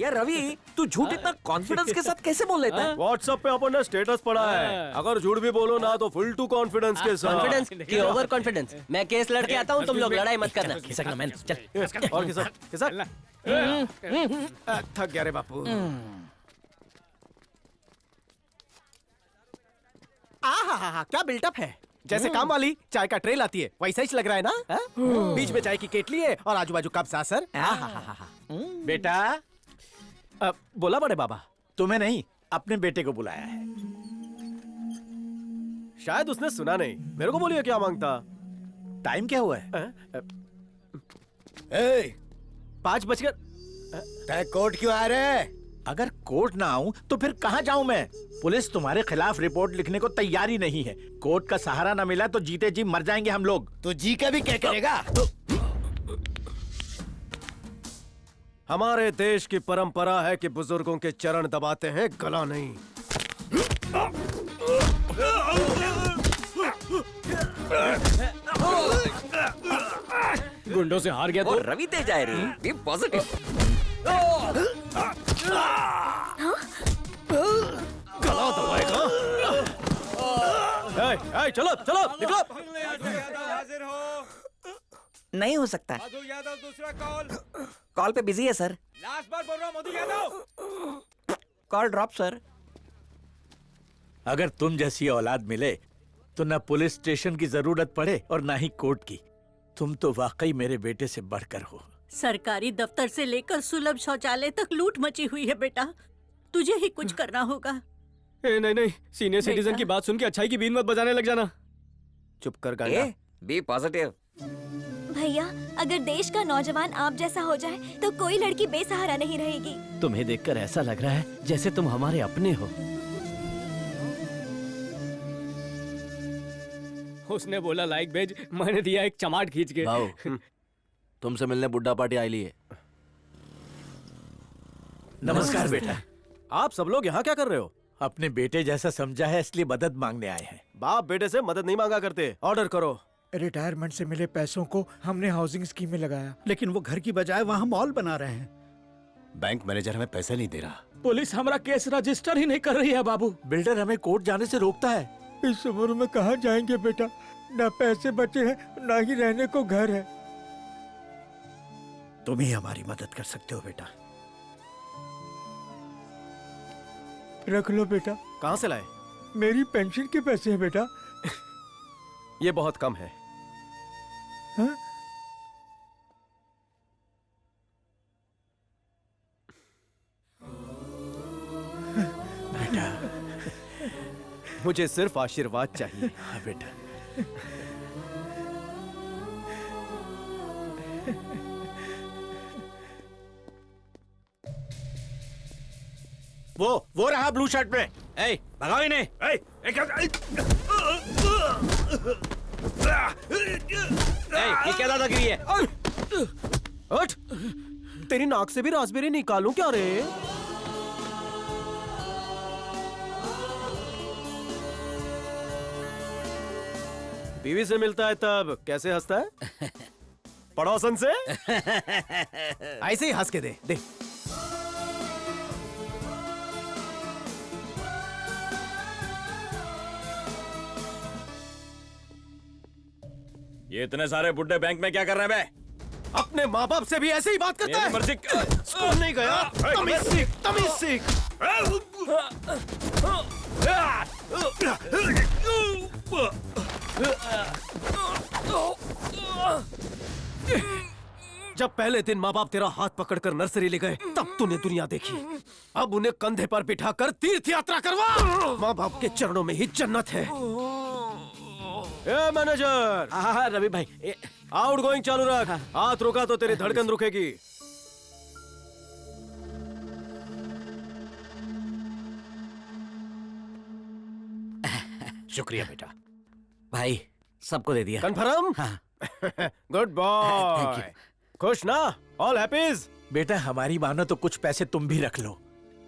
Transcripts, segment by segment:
यार रवि, तू झूठ इतना कॉन्फिडेंस के साथ कैसे बोल लेता है? व्हाट्सएप पे अपन ने स्टेटस पड़ा है, अगर झूठ भी बोलो ना तो फुल टू कॉन्फिडेंस के साथ। कॉन्फिडेंस कि ओवर कॉन्फिडेंस? मैं केस लड़के आता हूँ, तुम लोग लड़ाई मत करना। खिसकना मैन, चल। और खिसक थक गया रे बापू। आहा, क्या बिल्टअप है। जैसे काम वाली चाय का ट्रे लाती है वैसा ही लग रहा है ना? बीच में चाय की केटली है और आजू बाजू कप सासर। बेटा, बोला बड़े बाबा। तुम्हें नहीं, अपने बेटे को बुलाया है। शायद उसने सुना नहीं। मेरे को बोलिए क्या मांगता। टाइम क्या हुआ है? 5 बजकर। तय कोर्ट क्यों आ रहे? अगर कोर्ट ना आऊं तो फिर कहाँ जाऊं मैं? पुलिस तुम्हारे खिलाफ रिपोर्ट लिखने को तैयारी नहीं है। कोर्ट का सहारा न मिला तो जीते जी मर जाएंगे हम लोग। तो जी का भी क्या करेगा? हमारे देश की परंपरा है कि बुजुर्गों के चरण दबाते हैं, गला नहीं। गुंडों से हार गया तो रवि तेज आए रे, बी पॉजिटिव। गला दबाएगा। चलो चलो निकलो। हाजिर हो। नहीं हो सकता। मधु यादव दूसरा कॉल। कॉल पे बिजी है सर। लास्ट बार बोल रहा हूँ, Madhu Yadav. Call drop sir. अगर तुम जैसी औलाद मिले तो न पुलिस स्टेशन की जरूरत पड़े और न ही कोर्ट की। तुम तो वाकई मेरे बेटे से बढ़कर हो। सरकारी दफ्तर से लेकर सुलभ शौचालय तक लूट मची हुई है बेटा, तुझे ही कुछ करना होगा। नहीं, सीनियर सिटीजन की बात सुन के अच्छाई की बीन मत बजाने लग जाना। चुप कर गाना। Be positive. भैया, अगर देश का नौजवान आप जैसा हो जाए तो कोई लड़की बेसहारा नहीं रहेगी। तुम्हें देखकर ऐसा लग रहा है जैसे तुम हमारे अपने हो। उसने बोला लाइक भेज, मैंने दिया एक चमाट खींच के। तुमसे मिलने बुड्ढा पार्टी आई ली है। नमस्कार बेटा। आप सब लोग यहाँ क्या कर रहे हो? अपने बेटे जैसा समझा है इसलिए मदद मांगने आए हैं। बाप बेटे से मदद नहीं मांगा करते। ऑर्डर करो। रिटायरमेंट से मिले पैसों को हमने हाउसिंग स्कीम में लगाया, लेकिन वो घर की बजाय वहाँ मॉल बना रहे हैं। बैंक मैनेजर हमें पैसे नहीं दे रहा। पुलिस हमारा केस रजिस्टर ही नहीं कर रही है बाबू। बिल्डर हमें कोर्ट जाने से रोकता है। इस उम्र में कहाँ जाएंगे बेटा? न पैसे बचे हैं, न ही रहने को घर है। तुम ही हमारी मदद कर सकते हो बेटा। रख लो बेटा। कहाँ से लाए? मेरी पेंशन के पैसे हैं बेटा। ये बहुत कम है। हाँ? बेटा, मुझे सिर्फ आशीर्वाद चाहिए। हाँ बेटा। वो रहा ब्लू शर्ट में। भगाओ इन्हें। ये क्या दादागिरी है? हट! तेरी नाक से भी रास्पबेरी निकालूं क्या रे? बीवी से मिलता है तब कैसे हंसता है? पड़ोसन से ऐसे ही हंस के दे। ये इतने सारे बुड्ढे बैंक में क्या कर रहे हैं बे? अपने माँ बाप से भी ऐसे ही बात करता है। मर्जी। स्कूल नहीं गया? तमीज सीख, तमीज सीख। जब पहले दिन माँ बाप तेरा हाथ पकड़कर नर्सरी ले गए तब तूने दुनिया देखी। अब उन्हें कंधे पर बिठाकर तीर्थ यात्रा करवा। माँ बाप के चरणों में ही जन्नत है। A manager. हाँ रवि भाई। आउट गोइंग चालू रख। हाथ रुका तो तेरी धड़कन रुकेगी। शुक्रिया बेटा। भाई सबको दे दिया। कन्फर्म? Good boy. खुश ना? ऑल हैप्पीज? बेटा हमारी मानो तो कुछ पैसे तुम भी रख लो।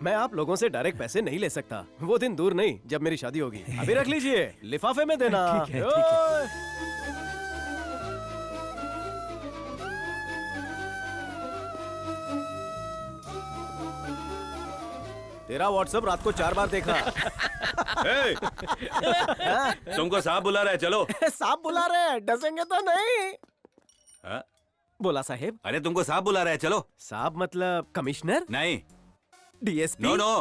मैं आप लोगों से डायरेक्ट पैसे नहीं ले सकता। वो दिन दूर नहीं जब मेरी शादी होगी। अभी रख लीजिए, लिफाफे में देना। ठीक है। तेरा व्हाट्सएप रात को 4 बार देखा। ए, तुमको साहब बुला रहे हैं, चलो। साहब बुला रहे हैं, डसेंगे तो नहीं। हाँ? बोला साहेब। अरे तुमको साहब बुला रहे हैं, चलो। साहब मतलब कमिश्नर, नहीं, डीएसपी, नो नो,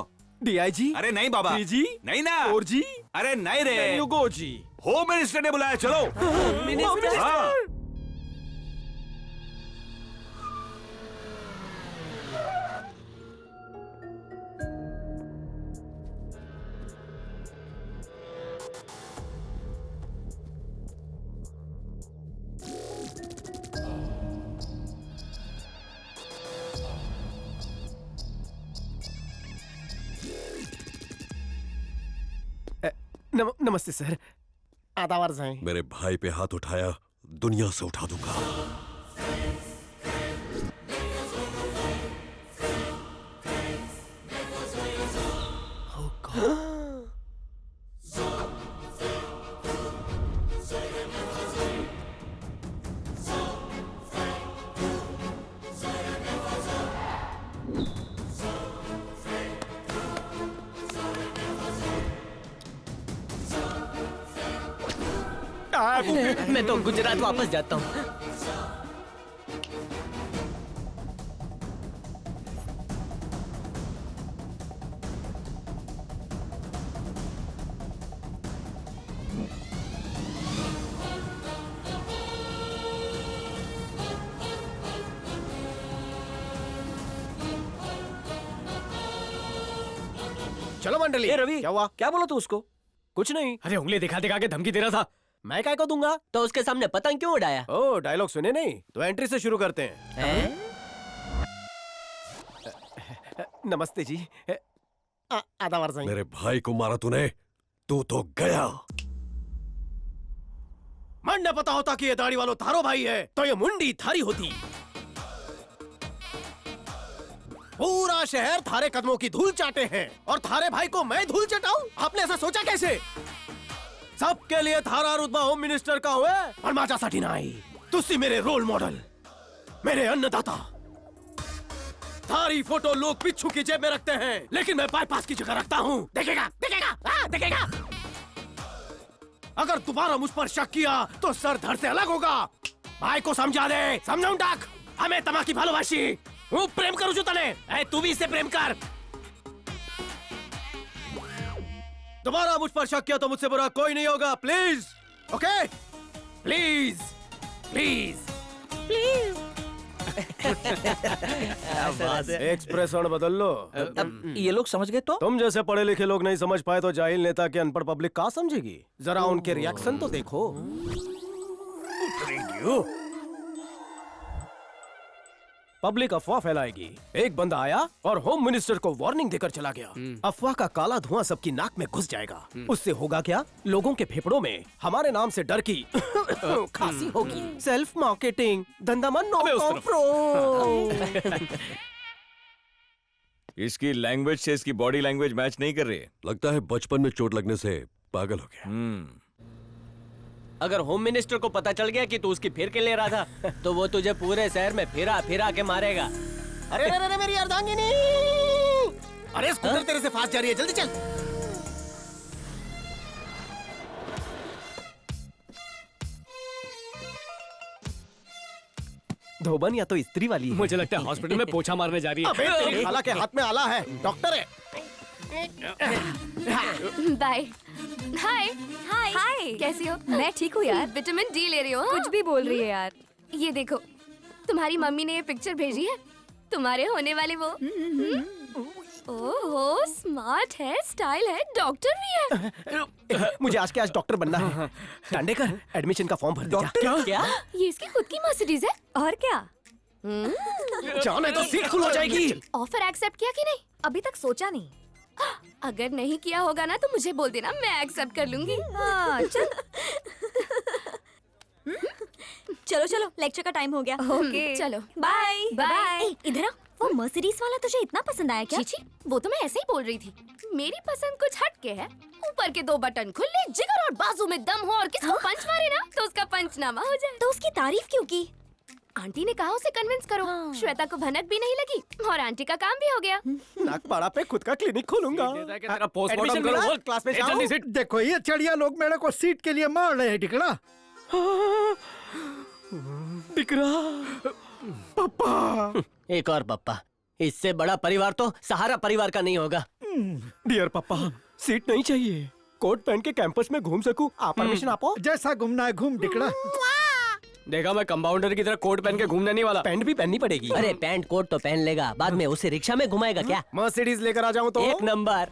डीआईजी, अरे नहीं बाबा, जी, नहीं ना, और जी, अरे नहीं रे, युगो जी। होम मिनिस्टर ने बुलाया, चलो। हाँ। नमस्ते सर। आदावर साईं। मेरे भाई पे हाथ उठाया, दुनिया से उठा दूंगा। मैं तो गुजरात वापस जाता हूँ। चलो मंडली। ए रवि, क्या हुआ? क्या बोला तू उसको? कुछ नहीं। अरे उंगली दिखा दिखा के धमकी दे रहा था। मैं काय को दूंगा? तो उसके सामने पतंग क्यों उड़ाया? ओ, डायलॉग सुने नहीं? तो एंट्री से शुरू करते हैं। हैं? नमस्ते जी। आदावर साईं। मेरे भाई को मारा तूने, तू तो गया। मन न पता होता कि ये दाढ़ी वालों थारो भाई है तो ये मुंडी थारी होती। पूरा शहर थारे कदमों की धूल चाटे हैं और थारे भाई को मैं धूल चटाऊं? आपने ऐसा सोचा कैसे? सबके लिए थारा रुतबा होम मिनिस्टर का हुआ और माझ्यासाठी नाही। तुसी मेरे रोल मॉडल, मेरे अन्नदाता। थारी फोटो लोग पिच्छू की जेब में रखते हैं, लेकिन मैं बाईपास की जगह रखता हूँ। देखेगा, देखेगा, देखेगा। अगर दोबारा मुझ पर शक किया तो सर धड़ से अलग होगा। भाई को समझा दे, समझाऊं टाक। हमें तमाकी भालोबाशी। वो प्रेम करू छू तने। ऐ तू भी इससे प्रेम कर। दोबारा मुझ पर शक किया तो मुझसे बुरा कोई नहीं होगा। Please, okay? Please, please, please. Expression बदल लो। अब ये लोग समझ गए तो? तुम जैसे पढ़े लिखे लोग नहीं समझ पाए तो जाहिल नेता की अनपढ़ पब्लिक कहाँ समझेगी? जरा उनके रिएक्शन तो देखो। पब्लिक अफवाह फैलाएगी। एक बंदा आया और होम मिनिस्टर को वार्निंग देकर चला गया। अफवाह का काला धुआं सबकी नाक में घुस जाएगा। उससे होगा क्या? लोगों के फेफड़ों में हमारे नाम से डर की खांसी होगी। सेल्फ मार्केटिंग, धंधा मन इसकी लैंग्वेज से इसकी बॉडी लैंग्वेज मैच नहीं कर रही है। लगता है बचपन में चोट लगने से पागल हो गया। अगर होम मिनिस्टर को पता चल गया कि तू उसकी फिर के ले रहा था तो वो तुझे पूरे शहर में फिरा फिरा के मारेगा। अरे अरे अरे मेरी अर्धांगिनी! अरे स्कूटर तेरे से फास्ट जा रही है, जल्दी चल। धोबन या तो स्त्री वाली है। मुझे लगता है हॉस्पिटल में पोछा मारने जा रही है। अबे तेरी खाला के हाथ में आला है, डॉक्टर है। बाय। हाय हाय हाय, कैसी हो? मैं ठीक हूँ यार। विटामिन डी ले रही हो? कुछ भी बोल रही है यार। ये देखो, तुम्हारी मम्मी ने ये पिक्चर भेजी है, तुम्हारे होने वाले वो। ओहो, स्मार्ट है, स्टाइल है, डॉक्टर भी है। मुझे आज के आज डॉक्टर बनना है। टांडेकर, एडमिशन का फॉर्म भर दे। डॉक्टर क्या? ये इसकी खुद की मर्सिडीज है। और क्या? जाने तो सीट खुल हो जाएगी। ऑफर एक्सेप्ट किया कि नहीं? अभी तक सोचा नहीं। अगर नहीं किया होगा ना तो मुझे बोल देना, मैं एक्सेप्ट कर लूंगी। हाँ, चल। चलो चलो, लेक्चर का टाइम हो गया। ओके, चलो बाय बाय। इधर आ। वो मर्सिडीज वाला तुझे इतना पसंद आया क्या? चीची, वो तो मैं ऐसे ही बोल रही थी। मेरी पसंद कुछ हटके है। ऊपर के 2 बटन खुले, जिगर और बाजू में दम हो और किसको पंच मारे ना तो उसका पंचनामा हो जाए। तो उसकी तारीफ क्यों की? आंटी ने कहा उसे कन्विंस करो। श्वेता को भनक भी नहीं लगी और आंटी का काम भी हो गया। नागपाड़ा पे खुद का क्लिनिक खोलूंगा। तेरा पोस्टमार्टम करो, बोल क्लास में जल्दी सिट। देखो ये चिड़िया लोग मेरे को सीट के लिए मार रहे हैं टिकड़ा। दिकरा पापा। एक और पप्पा। इससे बड़ा परिवार तो सहारा परिवार का नहीं होगा। डियर पापा, सीट नहीं चाहिए, कोट पहन के कैंपस में घूम सकूं। आप परमिशन आपो। जैसा घूमना है घूम टिकड़ा। देखा, मैं कंपाउंडर की तरह कोट पहन के घूमने नहीं वाला। पैंट भी पहननी पड़ेगी। अरे पैंट कोट तो पहन लेगा, बाद में उसे रिक्शा में घुमाएगा क्या? मर्सिडीज लेकर आ जाऊं तो? एक नंबर।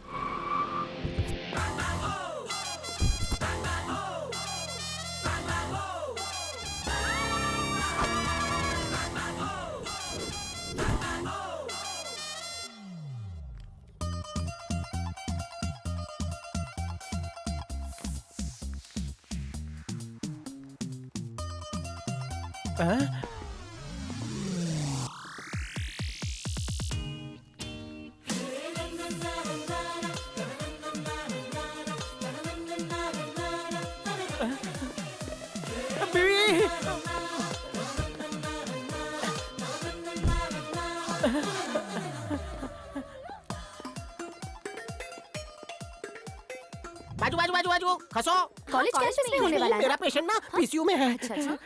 बाजू बाजू बाजू बाजू खसो। कॉलेज कैंपस में होने वाला है। मेरा पेशेंट ना पीसीयू में है। अच्छा अच्छा।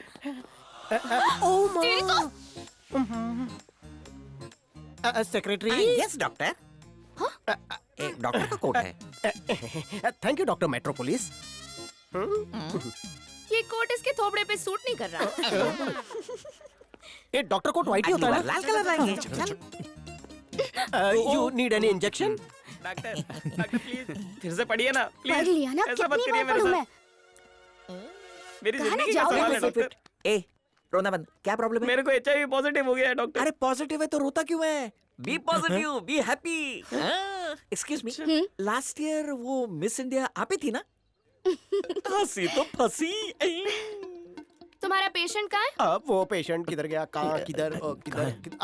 सेक्रेटरी। Yes doctor. एक डॉक्टर का कोट है। Thank you doctor metropolis. ये कोट इसके थोबड़े पे सूट नहीं कर रहा। ये डॉक्टर कोट व्हाइट ही होता है ना? लाल कलर लाएंगे। You need any injection? Doctor please फिर से पढ़िए ना पढ़ प्लीज। लिया ना, ऐसा मत कितनी करिए बार मेरे पढ़ूं साथ। मैं? मेरी कहाँ ना जिंदगी का जाओगे सवाल है वैसे डॉक्टर। ए रोना बंद। क्या प्रॉब्लम है? मेरे को HIV पॉजिटिव हो गया है डॉक्टर। अरे पॉजिटिव है तो रोता क्यों है? Be positive, be happy. Excuse me, last year वो मिस इंडिया आप ही थी ना? हंसी तो फंसी। तुम्हारा पेशेंट कहाँ है? अब वो पेशेंट किधर गया? कहाँ? किधर? किधर? किधर?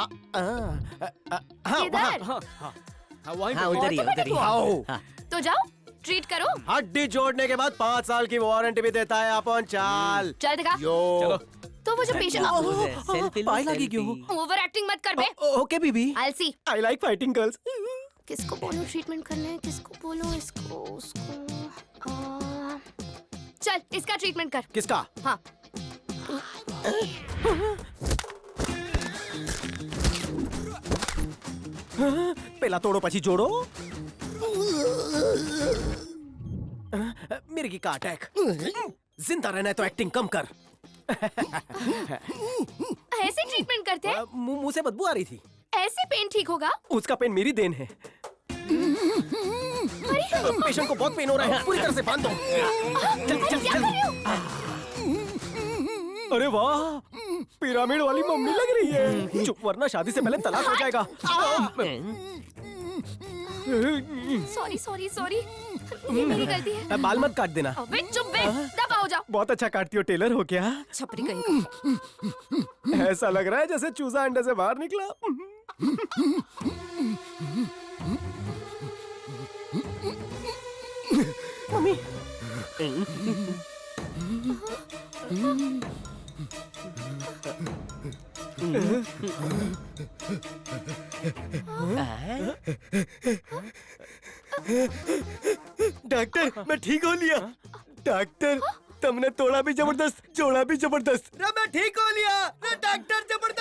हाँ उधर ही आओ। तो जाओ ट्रीट करो। हड्डी जोड़ने के बाद 5 साल की वारंटी भी देता है अपन। चाल चल दिखा। यो। तो वो जो पेशेंट पाई लगी क्यों? ओवर एक्टिंग मत कर बे। ओके बीबी। आलसी। I like fighting girls. किसको बोलो ट्रीटमेंट करना है, किसको बोलो, इसको उसको। चल इसका ट्रीटमेंट कर। किसका? हाँ पहला तोड़ो पची जोड़ो। मिर्गी का अटैक। जिंदा रहना है तो एक्टिंग कम कर। ऐसे ट्रीटमेंट करते हैं? मुंह से बदबू आ रही थी। ऐसे पेन ठीक होगा? उसका पेन मेरी देन है। पेशेंट को बहुत पेन हो रहा है, पूरी तरह से बांध दो। अरे वाह, पिरामिड वाली मम्मी लग रही है। चुप, वरना शादी से पहले तलाक हो जाएगा। सॉरी सॉरी सॉरी, ये मेरी गलती है। बाल मत काट देना। अबे चुप बे, दबा हो जाओ। बहुत अच्छा काटती हो, टेलर हो क्या? छपरी कहीं। ऐसा लग रहा है जैसे चूजा अंडे से बाहर निकला। मम्मी। डॉक्टर, मैं ठीक हो लिया। डॉक्टर, तुमने तोड़ा भी जबरदस्त, जोड़ा भी जबरदस्त। मैं ठीक हो लिया। डॉक्टर जबरदस्त।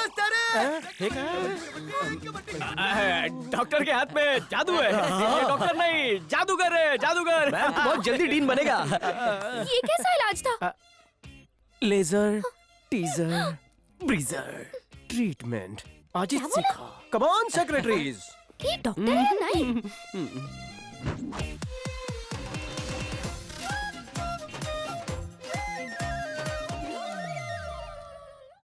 डॉक्टर के हाथ में जादू है। ये डॉक्टर नहीं, जादूगर है, जादूगर। बहुत जल्दी डीन बनेगा। ये कैसा इलाज था? लेजर, टीजर, ब्रीजर, ट्रीटमेंट आज ही सीखा। Come on secretaries. ये डॉक्टर है नहीं?